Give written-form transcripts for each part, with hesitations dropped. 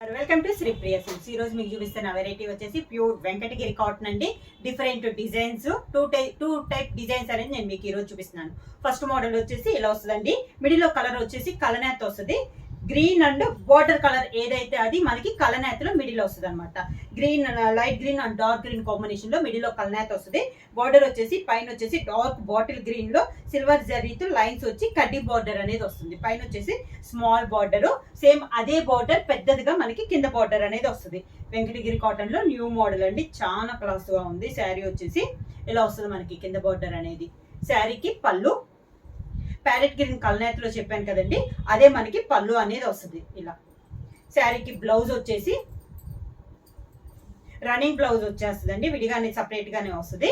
Welcome to Shri Priya silks. ఈ రోజు మీకు చూపిస్తున్న వెరైటీ వచ్చేసి ప్యూర్ వెంకటగిరి కాటన్ అండి. Different designs two type designs అనేది నేను మీకు ఈ రోజు చూపిస్తున్నాను. ఫస్ట్ మోడల్ వచ్చేసి ఇలా వస్తుందండి. మిడిల్ లో కలర్ వచ్చేసి కలనేత వస్తుంది. గ్రీన్ అండ్ బార్డర్ కలర్ ఏదైతే అది మనకి కలనేతలో మిడిల్ వస్తుంది అనమాట. Green light green and dark green combination లో మిడిల్ లో కలనేత వస్తుంది. బార్డర్ వచ్చేసి పైన వచ్చేసి డార్క్ బాటిల్ గ్రీన్ లో సిల్వర్ జరీతో లైన్స్ వచ్చి కడ్డీ బార్డర్ అనేది వస్తుంది. పైన వచ్చేసి స్మాల్ బార్డర్, సేమ్ అదే బార్డర్ పెద్దదిగా మనకి కింద బార్డర్ అనేది వస్తుంది. వెంకటగిరి కాటన్ లో న్యూ మోడల్ అండి, చాలా క్లాస్ గా ఉంది. శారీ వచ్చేసి ఇలా వస్తుంది మనకి కింద బార్డర్ అనేది. శారీకి పళ్ళు ప్యారెట్ గ్రీన్ కలనేతలో చెప్పాను కదండి, అదే మనకి పళ్ళు అనేది వస్తుంది ఇలా. శారీకి బ్లౌజ్ వచ్చేసి రన్నింగ్ బ్లౌజ్ వచ్చేస్తుందండి, విడిగానే సపరేట్ గానే వస్తుంది.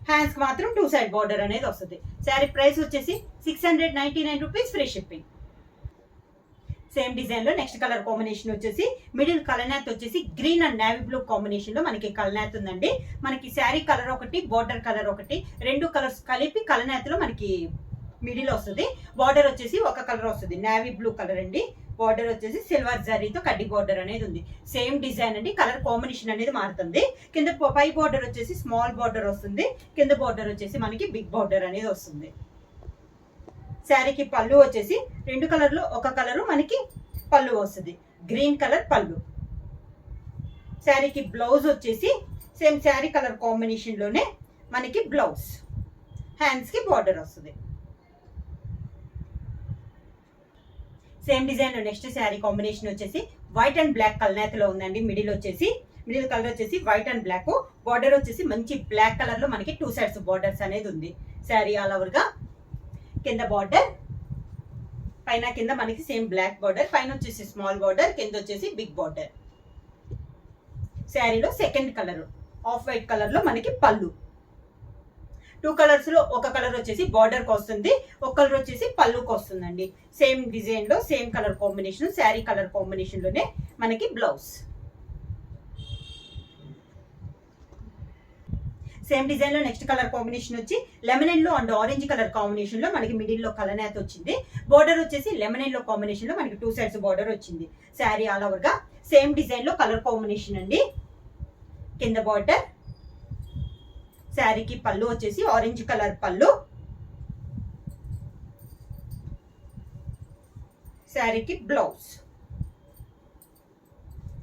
హ్యాండ్స్ కి మాత్రం 2 సైడ్ బార్డర్ అనేది వస్తుంది. శారీ ప్రైస్ వచ్చేసి 699 rupees, free shipping. Same design లో నెక్స్ట్ కలర్ కాంబినేషన్ వచ్చేసి మిడిల్ కలనేత్ వచ్చేసి green and navy blue combination లో మనకి కలనేత్ ఉందండి. మనకి శారీ కలర్ ఒకటి, బార్డర్ కలర్ ఒకటి, రెండు కలర్స్ కలిపి కలనేత్ లో మనకి మిడిల్ వస్తుంది. బార్డర్ వచ్చేసి ఒక కలర్ వస్తుంది, నేవీ బ్లూ కలర్ అండి. బార్డర్ వచ్చేసి సిల్వర్ జరీతో కడ్డీ బార్డర్ అనేది ఉంది. సేమ్ డిజైన్ అండి, కలర్ కాంబినేషన్ అనేది మారుతుంది. కింద పై బార్డర్ వచ్చేసి స్మాల్ బార్డర్ వస్తుంది, కింద బార్డర్ వచ్చేసి మనకి బిగ్ బార్డర్ అనేది వస్తుంది. శారీకి పళ్ళు వచ్చేసి రెండు కలర్లో ఒక కలరు మనకి పళ్ళు వస్తుంది, గ్రీన్ కలర్ పళ్ళు. శారీకి బ్లౌజ్ వచ్చేసి సేమ్ శారీ కలర్ కాంబినేషన్ లోనే మనకి బ్లౌజ్, హ్యాండ్స్ కి బార్డర్ వస్తుంది. సేమ్ డిజైన్ లో నెక్స్ట్ శారీ కాంబినేషన్ వచ్చేసి వైట్ అండ్ బ్లాక్ కలనేతలో ఉందండి. మిడిల్ కలర్ వచ్చేసి వైట్ అండ్ బ్లాక్, బార్డర్ వచ్చేసి మంచి బ్లాక్ కలర్ లో మనకి 2 సైడ్స్ బార్డర్స్ అనేది ఉంది. శారీ ఆల్ ఓవర్ గా కింద బార్డర్, పైన కింద మనకి సేమ్ బ్లాక్ బార్డర్, పైన వచ్చేసి స్మాల్ బార్డర్, కింద వచ్చేసి బిగ్ బార్డర్. శారీలో second colour off white colour లో మనకి పళ్ళు. 2 కలర్స్ లో ఒక కలర్ వచ్చేసి బార్డర్ కి వస్తుంది, ఒక కలర్ వచ్చేసి పళ్ళుకి వస్తుందండి. సేమ్ డిజైన్ లో same colour combination, sari colour combination లోనే మనకి బ్లౌజ్. సేమ్ డిజైన్ లో నెక్స్ట్ కలర్ కాంబినేషన్ వచ్చి lemon yellow and orange colour combination లో మనకి మిడిల్ లో కలనేత వచ్చింది. బార్డర్ వచ్చేసి లెమన్ ఎల్లో కాంబినేషన్ లో మనకి 2 సైడ్స్ బార్డర్ వచ్చింది. శారీ ఆల్ ఓవర్ గా సేమ్ డిజైన్ లో కలర్ కాంబినేషన్ అండి. కింద బార్డర్, శారీకి పళ్ళు వచ్చేసి ఆరెంజ్ కలర్ పళ్ళు, శారీకి blouse,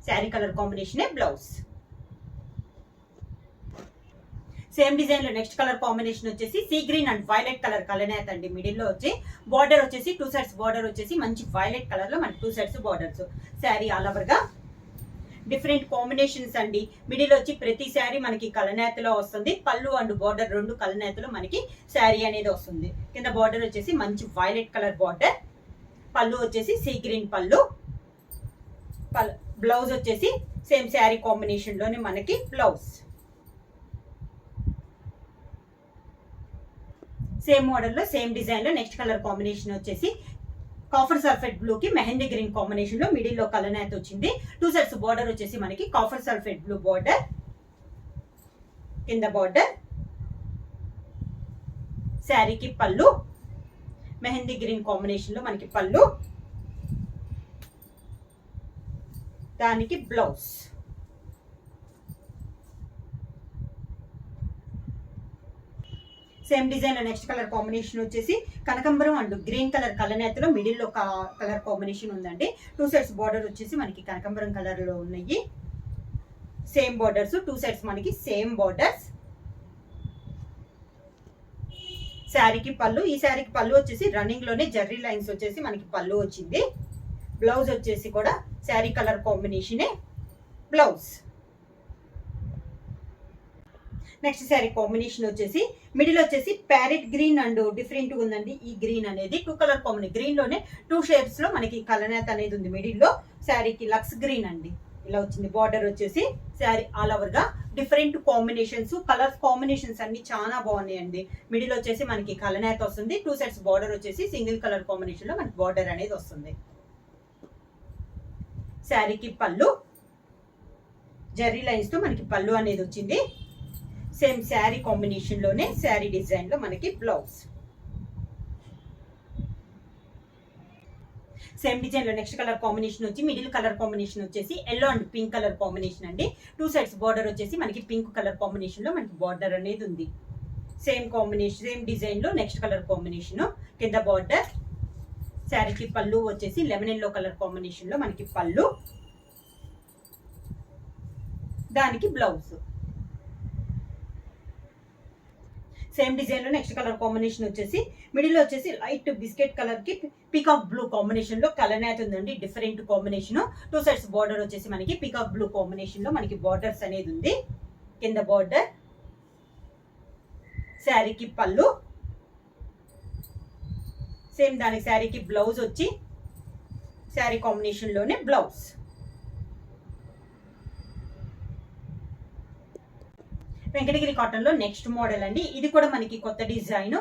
sari colour combination blouse. Same design లో నెక్స్ట్ కలర్ కాంబినేషన్ వచ్చేసి sea green and violet colour కలనేత అండి. మిడిల్ లో వచ్చి బార్డర్ వచ్చేసి 2 సైడ్స్ బార్డర్ వచ్చేసి మంచి వైలెట్ కలర్ లో మనకి 2 sides borders. Sari all over గా డిఫరెంట్ కాంబినేషన్స్ అండి. మిడిల్ వచ్చి ప్రతి శారీ మనకి కలనేతలో వస్తుంది. పళ్ళు అండ్ బార్డర్ రెండు కలనేతలో మనకి శారీ అనేది వస్తుంది. కింద బార్డర్ వచ్చేసి మంచి వైలెట్ కలర్ బార్డర్, పళ్ళు వచ్చేసి సీ గ్రీన్ పళ్ళు, బ్లౌజ్ వచ్చేసి సేమ్ శారీ కాంబినేషన్ లోనే మనకి బ్లౌజ్. సేమ్ మోడల్ లో సేమ్ డిజైన్ లో నెక్స్ట్ కలర్ కాంబినేషన్ వచ్చేసి కాఫర్ సల్ఫేట్ బ్లూ కి మెహందీ గ్రీన్ కాంబినేషన్ లో మిడిల్ లో కలనేత వచ్చింది. 2 సైడ్స్ బార్డర్ వచ్చేసి మనకి కాఫర్ సల్ఫేట్ బ్లూ బార్డర్, కింద బార్డర్. శారీకి పళ్ళు మెహందీ గ్రీన్ కాంబినేషన్ లో మనకి పళ్ళు, దానికి బ్లౌజ్. సేమ్ డిజైన్ లో నెక్స్ట్ కలర్ కాంబినేషన్ వచ్చేసి కనకంబరం అండ్ గ్రీన్ కలర్ కలనేతలో మిడిల్ లో కలర్ కాంబినేషన్ ఉందండి. 2 సైడ్స్ బార్డర్ వచ్చేసి మనకి కనకంబరం కలర్ లో ఉన్నాయి. సేమ్ బార్డర్స్ 2 సైడ్స్ మనకి సేమ్ బార్డర్స్. శారీకి పళ్ళు, ఈ శారీకి పళ్ళు వచ్చేసి రన్నింగ్ లోనే జర్రీ లైన్స్ వచ్చేసి మనకి పళ్ళు వచ్చింది. బ్లౌజ్ వచ్చేసి కూడా శారీ కలర్ కాంబినేషనే బ్లౌజ్. నెక్స్ట్ శారీ కాంబినేషన్ వచ్చేసి మిడిల్ వచ్చేసి ప్యారెట్ గ్రీన్ అండ్ డిఫరెంట్ ఉందండి. ఈ గ్రీన్ అనేది 2 కలర్ కాంబినేషన్, గ్రీన్ లోనే 2 షేడ్స్ లో మనకి కలనేత అనేది ఉంది మిడిల్ లో. శారీకి లక్స్ గ్రీన్ అండి ఇలా వచ్చింది. బార్డర్ వచ్చేసి శారీ ఆల్ ఓవర్ గా డిఫరెంట్ కాంబినేషన్స్, కలర్స్ కాంబినేషన్స్ అన్ని చాలా బాగున్నాయండి. మిడిల్ వచ్చేసి మనకి కలనేత వస్తుంది. 2 సైడ్స్ బార్డర్ వచ్చేసి సింగిల్ కలర్ కాంబినేషన్ లో మనకి బార్డర్ అనేది వస్తుంది. శారీకి పళ్ళు జర్రీ లైన్స్ తో మనకి పళ్ళు అనేది వచ్చింది. సేమ్ శారీ కాంబినేషన్ లోనే శారీ డిజైన్ లో మనకి బ్లౌజ్. సేమ్ డిజైన్ లో నెక్స్ట్ కలర్ కాంబినేషన్ వచ్చి మిడిల్ కలర్ కాంబినేషన్ వచ్చేసి yellow and pink colour combination అండి. 2 సైడ్స్ బార్డర్ వచ్చేసి మనకి పింక్ కలర్ కాంబినేషన్ లో మనకి బార్డర్ అనేది ఉంది. సేమ్ కాంబినేషన్ సేమ్ డిజైన్ లో నెక్స్ట్ కలర్ కాంబినేషన్ కింద బార్డర్. శారీకి పళ్ళు వచ్చేసి లెమన్ ఎల్లో కలర్ కాంబినేషన్ లో మనకి పళ్ళు, దానికి బ్లౌజ్. సేమ్ డిజైన్ లో నెక్స్ట్ కలర్ కాంబినేషన్ వచ్చేసి మిడిల్ లో వచ్చేసి లైట్ బిస్కెట్ కలర్ కి పీకాక్ బ్లూ కాంబినేషన్ లో కలర్ అయితే ఉందండి. Different combination. 2 సైడ్స్ బార్డర్ వచ్చేసి మనకి పీకాక్ బ్లూ కాంబినేషన్ లో మనకి బార్డర్స్ అనేది ఉంది. కింద బార్డర్. శారీకి పళ్ళు, సేమ్ దానికి శారీకి బ్లౌజ్ వచ్చి శారీ కాంబినేషన్ లోనే బ్లౌజ్. వెంకటగిరి కాటన్ లో నెక్స్ట్ మోడల్ అండి. ఇది కూడా మనకి కొత్త డిజైన్.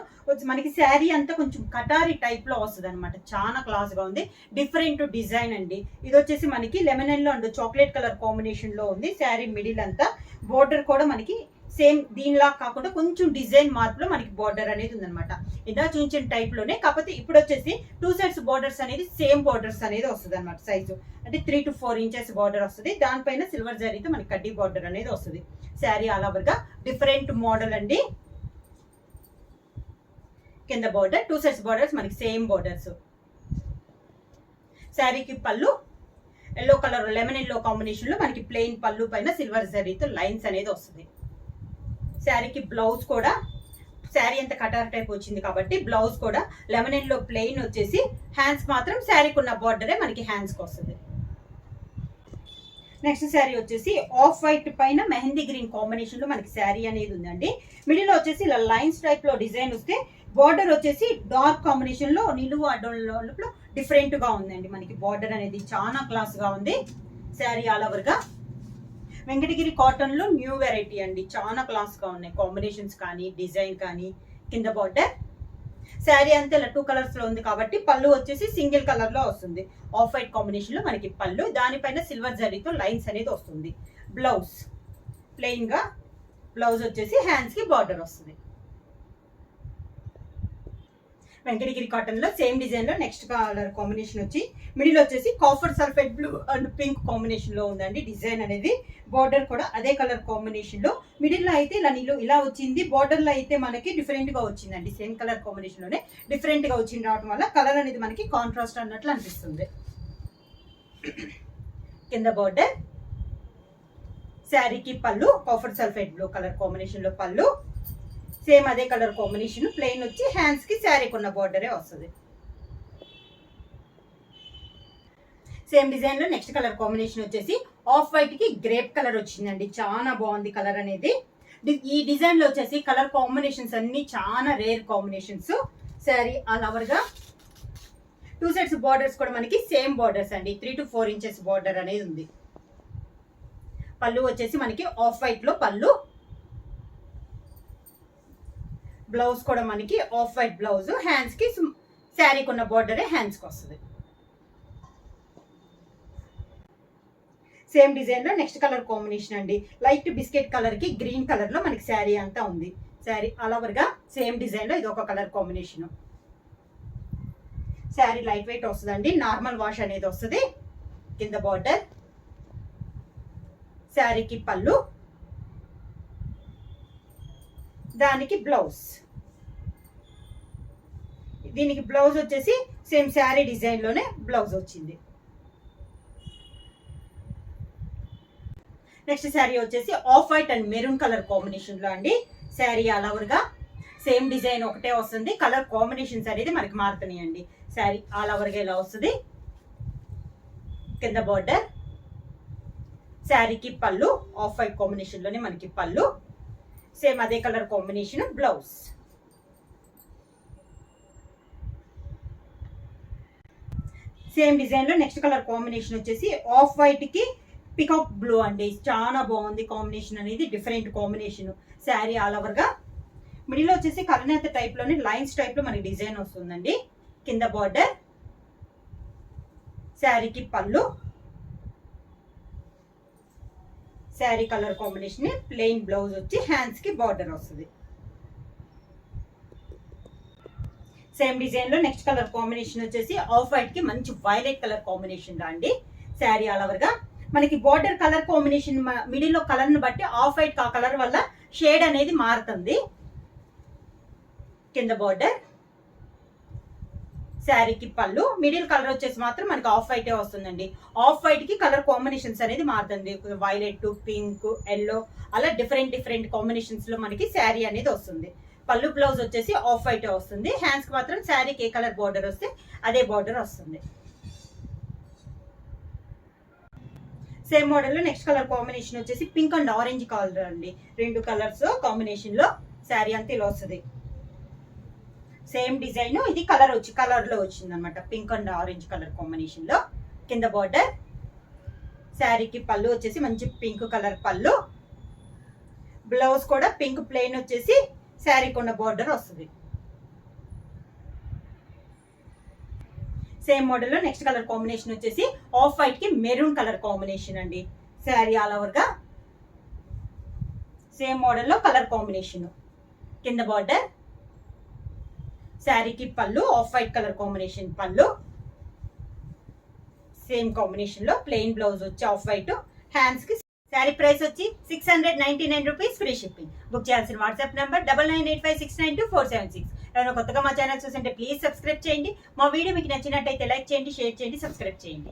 మనకి శారీ అంతా కొంచెం కటారి టైప్ లో వస్తుంది అనమాట. చాలా క్లాస్ గా ఉంది. డిఫరెంట్ డిజైన్ అండి. ఇది వచ్చేసి మనకి lemon yellow and chocolate colour combination లో ఉంది. శారీ మిడిల్ అంతా బోర్డర్ కూడా మనకి సేమ్ దీనిలా కాకుండా కొంచెం డిజైన్ మార్పులో మనకి బార్డర్ అనేది ఉందన్నమాట. ఇలా చూసిన టైప్ లోనే, కాకపోతే ఇప్పుడు వచ్చేసి 2 సైడ్స్ బార్డర్స్ అనేది సేమ్ బార్డర్స్ అనేది వస్తుంది అనమాట. సైజు అంటే 3 to 4 ఇంచెస్ బార్డర్ వస్తుంది. దానిపైన సిల్వర్ జరీతో మనకి కడ్డీ బార్డర్ అనేది వస్తుంది. శారీ ఆల్ ఓవర్ గా డిఫరెంట్ మోడల్ అండి. కింద బార్డర్ 2 సైడ్స్ బార్డర్స్ మనకి సేమ్ బార్డర్స్. శారీకి పళ్ళు yellow colour lemon yellow combination లో మనకి ప్లెయిన్ పళ్ళు పైన సిల్వర్ జరీతో లైన్స్ అనేది వస్తుంది. శారీకి బ్లౌజ్ కూడా శారీ అంతా కటార్ టైప్ వచ్చింది కాబట్టి బ్లౌజ్ కూడా లెమన్ ఎల్లో ప్లెయిన్ వచ్చేసి హ్యాండ్స్ మాత్రం శారీకి ఉన్న బార్డరే మనకి హ్యాండ్స్ కి వస్తుంది. నెక్స్ట్ శారీ వచ్చేసి ఆఫ్ వైట్ పైన మెహందీ గ్రీన్ కాంబినేషన్ లో మనకి శారీ అనేది ఉందండి. మిడిల్ లో వచ్చేసి ఇలా లైన్స్ టైప్ లో డిజైన్ వస్తే బార్డర్ వచ్చేసి డార్క్ కాంబినేషన్ లో నిలువు అడ్డంలో డిఫరెంట్ గా ఉందండి. మనకి బార్డర్ అనేది చాలా క్లాస్ గా ఉంది. శారీ ఆల్ ఓవర్ గా వెంకటగిరి కాటన్ లో న్యూ వెరైటీ అండి. చాలా క్లాస్ గా ఉన్నాయి కాంబినేషన్స్ కానీ డిజైన్ కానీ. కింద బార్డర్. శారీ అంతా ఇలా 2 కలర్స్ లో ఉంది కాబట్టి పళ్ళు వచ్చేసి సింగిల్ కలర్ లో వస్తుంది. ఆఫ్ వైట్ కాంబినేషన్ లో మనకి పళ్ళు, దానిపైన సిల్వర్ జరీతో లైన్స్ అనేది వస్తుంది. బ్లౌజ్ ప్లెయిన్ గా బ్లౌజ్ వచ్చేసి హ్యాండ్స్ కి బార్డర్ వస్తుంది. వెంకటగిరి కాటన్ లో సేమ్ డిజైన్ లో నెక్స్ట్ కలర్ కాంబినేషన్ వచ్చి మిడిల్ వచ్చేసి copper sulphate blue and pink combination లో ఉందండి. డిజైన్ అనేది బార్డర్ కూడా అదే కలర్ కాంబినేషన్ లో మిడిల్ లో అయితే ఇలా వచ్చింది. బార్డర్ లో అయితే మనకి డిఫరెంట్ గా వచ్చిందండి. సేమ్ కలర్ కాంబినేషన్ లోనే డిఫరెంట్ గా వచ్చింది రావడం వల్ల కలర్ అనేది మనకి కాంట్రాస్ట్ అన్నట్లు అనిపిస్తుంది. కింద బార్డర్. శారీకి పళ్ళు copper sulphate blue colour combination లో పళ్ళు, సేమ్ అదే కలర్ కాంబినేషన్ ప్లెయిన్ వచ్చి హ్యాండ్స్ కి శారీకి ఉన్న బార్డరే వస్తుంది. సేమ్ డిజైన్ లో నెక్స్ట్ కలర్ కాంబినేషన్ వచ్చేసి ఆఫ్ వైట్ కి గ్రేప్ కలర్ వచ్చిందండి. చాలా బాగుంది కలర్ అనేది. ఈ డిజైన్ లో వచ్చేసి కలర్ కాంబినేషన్స్ అన్ని చాలా rare combinations. Sari all over గా 2 సైడ్స్ బార్డర్స్ కూడా మనకి సేమ్ బార్డర్స్ అండి. 3 to 4 ఇంచెస్ బార్డర్ అనేది ఉంది. పళ్ళు వచ్చేసి మనకి ఆఫ్ వైట్ లో పళ్ళు, బ్లౌజ్ కూడా మనకి ఆఫ్ వైట్ బ్లౌజ్, హ్యాండ్స్ కి శారీకి ఉన్న బార్డరే హ్యాండ్స్ కి వస్తుంది. సేమ్ డిజైన్ లో నెక్స్ట్ కలర్ కాంబినేషన్ అండి. లైట్ బిస్కెట్ కలర్ కి గ్రీన్ కలర్ లో మనకి శారీ అంతా ఉంది. శారీ ఆల్ ఓవర్ గా సేమ్ డిజైన్ లో ఇది ఒక colour combination. Sari light weight వస్తుందండి. నార్మల్ వాష్ అనేది వస్తుంది. కింద బార్డర్. శారీకి పళ్ళు, దానికి బ్లౌజ్. దీనికి బ్లౌజ్ వచ్చేసి సేమ్ శారీ డిజైన్ లోనే బ్లౌజ్ వచ్చింది. నెక్స్ట్ శారీ వచ్చేసి off white and maroon colour combination లో అండి. శారీ ఆల్ ఓవర్ గా సేమ్ డిజైన్ ఒకటే వస్తుంది. కలర్ కాంబినేషన్స్ అనేది మనకి మారుతున్నాయి అండి. శారీ ఆల్ ఓవర్ గా ఇలా వస్తుంది. కింద బార్డర్. శారీకి పళ్ళు ఆఫ్ వైట్ కాంబినేషన్ లోనే మనకి పళ్ళు, సేమ్ అదే colour combination blouse. Same design లో నెక్స్ట్ కలర్ కాంబినేషన్ వచ్చేసి ఆఫ్ వైట్ కి పికాక్ బ్లూ అండి. చాలా బాగుంది కాంబినేషన్ అనేది. Different combination. Sari all over గా మిడిల్ వచ్చేసి కలనేత టైప్ లోని లైన్స్ టైప్ లో మనకి డిజైన్ వస్తుందండి. కింద బార్డర్. శారీకి పళ్ళు, sari colour combination plain blouse వచ్చి హ్యాండ్స్ కి బార్డర్ వస్తుంది. సేమ్ డిజైన్ లో నెక్స్ట్ కలర్ కాంబినేషన్ వచ్చేసి ఆఫ్ వైట్ కి మంచి వైలెట్ కలర్ కాంబినేషన్ గా అండి. శారీ ఆల్ ఓవర్ గా మనకి బార్డర్ కలర్ కాంబినేషన్ మిడిల్ లో కలర్ ని బట్టి ఆఫ్ వైట్ ఆ కలర్ వల్ల షేడ్ అనేది మారుతుంది. కింద బార్డర్, శారీకి పళ్ళు, మిడిల్ కలర్ వచ్చేసి మాత్రం మనకి ఆఫ్ వైట్ వస్తుందండి. ఆఫ్ వైట్ కి కలర్ కాంబినేషన్స్ అనేది మారుతుంది. వైలెట్, పింక్, ఎల్లో అలా డిఫరెంట్ డిఫరెంట్ కాంబినేషన్స్ లో మనకి శారీ అనేది వస్తుంది. పళ్ళు బ్లౌజ్ వచ్చేసి ఆఫ్ వైట్ వస్తుంది. హ్యాండ్స్ కి మాత్రం శారీకి ఏ కలర్ బార్డర్ వస్తే అదే బార్డర్ వస్తుంది. సేమ్ మోడల్ లో నెక్స్ట్ కలర్ కాంబినేషన్ వచ్చేసి పింక్ అండ్ ఆరెంజ్ కలర్ అండి. రెండు కలర్స్ కాంబినేషన్ లో శారీ అంతా ఇలా వస్తుంది. సేమ్ డిజైన్, ఇది కలర్ లో వచ్చింది అనమాట. Pink and orange colour combination లో కింద బార్డర్, శారీకి పళ్ళు వచ్చేసి మంచి పింక్ కలర్ పళ్ళు, బ్లౌజ్ కూడా పింక్ ప్లెయిన్ వచ్చేసి శారీకి ఉన్న బార్డర్ వస్తుంది. సేమ్ మోడల్ లో నెక్స్ట్ కలర్ కాంబినేషన్ వచ్చేసి ఆఫ్ వైట్ కి మెరూన్ కలర్ కాంబినేషన్ అండి. శారీ ఆల్ ఓవర్ గా సేమ్ మోడల్ లో కలర్ కాంబినేషన్, కింద బార్డర్, శారీకి పళ్ళు ఆఫ్ వైట్ కలర్ కాంబినేషన్ పళ్ళు, సేమ్ కాంబినేషన్ లో ప్లెయిన్ బ్లౌజ్ వచ్చి ఆఫ్ వైట్, హ్యాండ్స్ కి. శారీ ప్రైస్ వచ్చి 699 రూపీస్, ఫ్రీ షిప్పింగ్. బుక్ చేయాల్సిన వాట్సాప్ నెంబర్ 9985692476. ఎవరైనా కొత్తగా మా ఛానల్ చూస్తుంటే ప్లీజ్ సబ్స్క్రైబ్ చేయండి. మా వీడియో మీకు నచ్చినట్టయితే లైక్ చేయండి, షేర్ చేయండి, సబ్స్క్రైబ్ చేయండి.